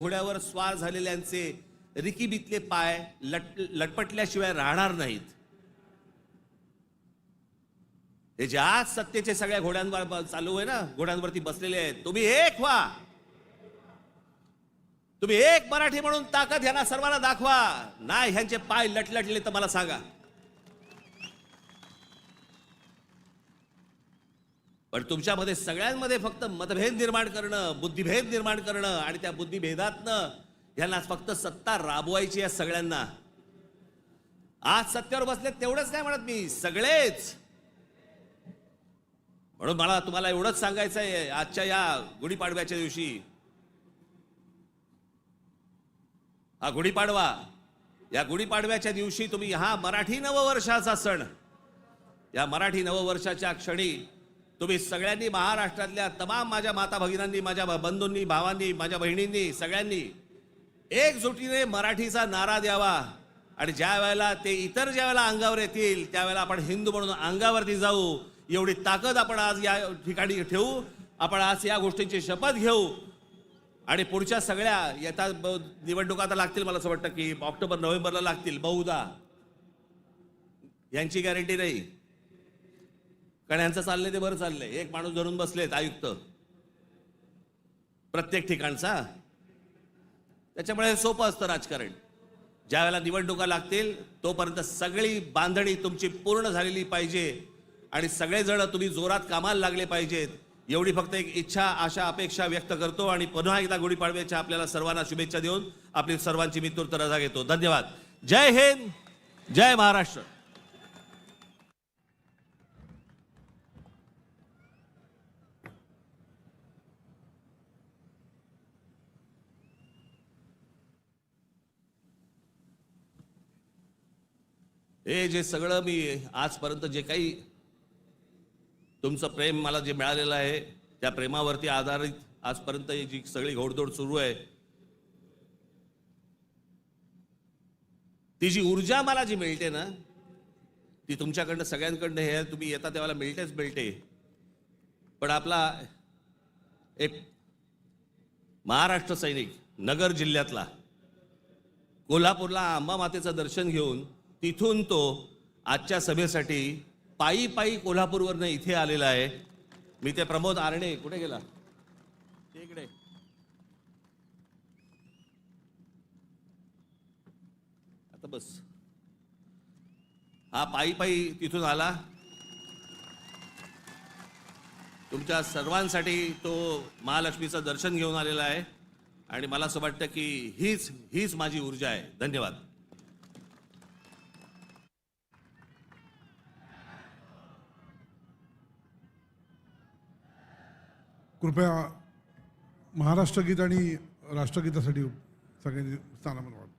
घोड्यावर स्वार झालेल्यांचे रिकीबितले पाय लटपटल्याशिवाय राहणार नाहीत. हे जे आज सत्तेचे सगळ्या घोड्यांवर चालू आहे ना, घोड्यांवरती बसलेले आहेत, तुम्ही एक व्हा. तुम्ही एक मराठी म्हणून ताकद ह्यांना सर्वांना दाखवा. नाही ह्यांचे पाय लटलटले तर मला सांगा. पण तुमच्यामध्ये सगळ्यांमध्ये फक्त मतभेद निर्माण करणं, बुद्धिभेद निर्माण करणं आणि त्या बुद्धिभेदातनं ह्यांना फक्त सत्ता राबवायची आहे सगळ्यांना. आज सत्तेवर बसले तेवढंच नाही म्हणत मी, सगळेच. म्हणून मला तुम्हाला एवढंच सांगायचं आहे, आजच्या या गुढीपाडव्याच्या दिवशी, हा गुढीपाडवा, या गुढीपाडव्याच्या दिवशी तुम्ही हा मराठी नववर्षाचा सण, या मराठी नववर्षाच्या क्षणी तुम्ही सगळ्यांनी, महाराष्ट्रातल्या तमाम माझ्या माता भगिनींनी, माझ्या बंधूंनी, भावांनी, माझ्या बहिणींनी, सगळ्यांनी एकजुटीने मराठीचा नारा द्यावा. आणि ज्या वेळेला ते इतर ज्या वेळेला अंगावर येतील त्यावेळेला आपण हिंदू म्हणून अंगावरती जाऊ. एवढी ताकद आपण आज या ठिकाणी ठेवू. आपण आज या गोष्टींची शपथ घेऊ. आणि पुढच्या सगळ्या येतात निवडणुका आता लागतील, मला असं वाटतं की ऑक्टोबर नोव्हेंबरला लागतील बहुधा. यांची गॅरंटी नाही, कारण यांचं चाललंय ते बरं चाललंय. एक माणूस धरून बसलेत आयुक्त प्रत्येक ठिकाणचा. त्याच्यामुळे सोपं असतं राजकारण. ज्या वेळेला निवडणुका लागतील तोपर्यंत सगळी बांधणी तुमची पूर्ण झालेली पाहिजे आणि सगळेजण तुम्ही जोरात कामाला लागले पाहिजेत. एवढी फक्त एक इच्छा, आशा, अपेक्षा व्यक्त करतो आणि पुन्हा एकदा गुढीपाडव्याच्या आपल्याला सर्वांना शुभेच्छा देऊन आपली सर्वांची मी तूर्त रजा घेतो. धन्यवाद. जय हिंद, जय महाराष्ट्र. हे जे सगळं मी आजपर्यंत जे काही तुमचं प्रेम मला जे मिळालेलं आहे, त्या प्रेमावरती आधारित आजपर्यंत जी सगळी घोडदौड सुरू आहे, ती जी ऊर्जा मला जी मिळते ना, ती तुमच्याकडनं सगळ्यांकडनं हे तुम्ही येता तेव्हा मिळतेच मिळते. पण आपला एक महाराष्ट्र सैनिक नगर जिल्ह्यातला कोल्हापूरला अंबा मातेचं दर्शन घेऊन तिथून तो आजच्या सभेसाठी पायी पायी कोल्हापूरवरनं इथे आलेला आहे. मी ते प्रमोद आरणे, कुठे गेला इकडे, आता बस, हा पायी पायी तिथून आला. तुमच्या सर्वांसाठी तो महालक्ष्मीचं दर्शन घेऊन आलेला आहे आणि मला असं वाटतं की हीच माझी ऊर्जा आहे. धन्यवाद. कृपया महाराष्ट्रगीत आणि राष्ट्रगीतासाठी सगळ्यांनी स्थानापन्न व्हावं.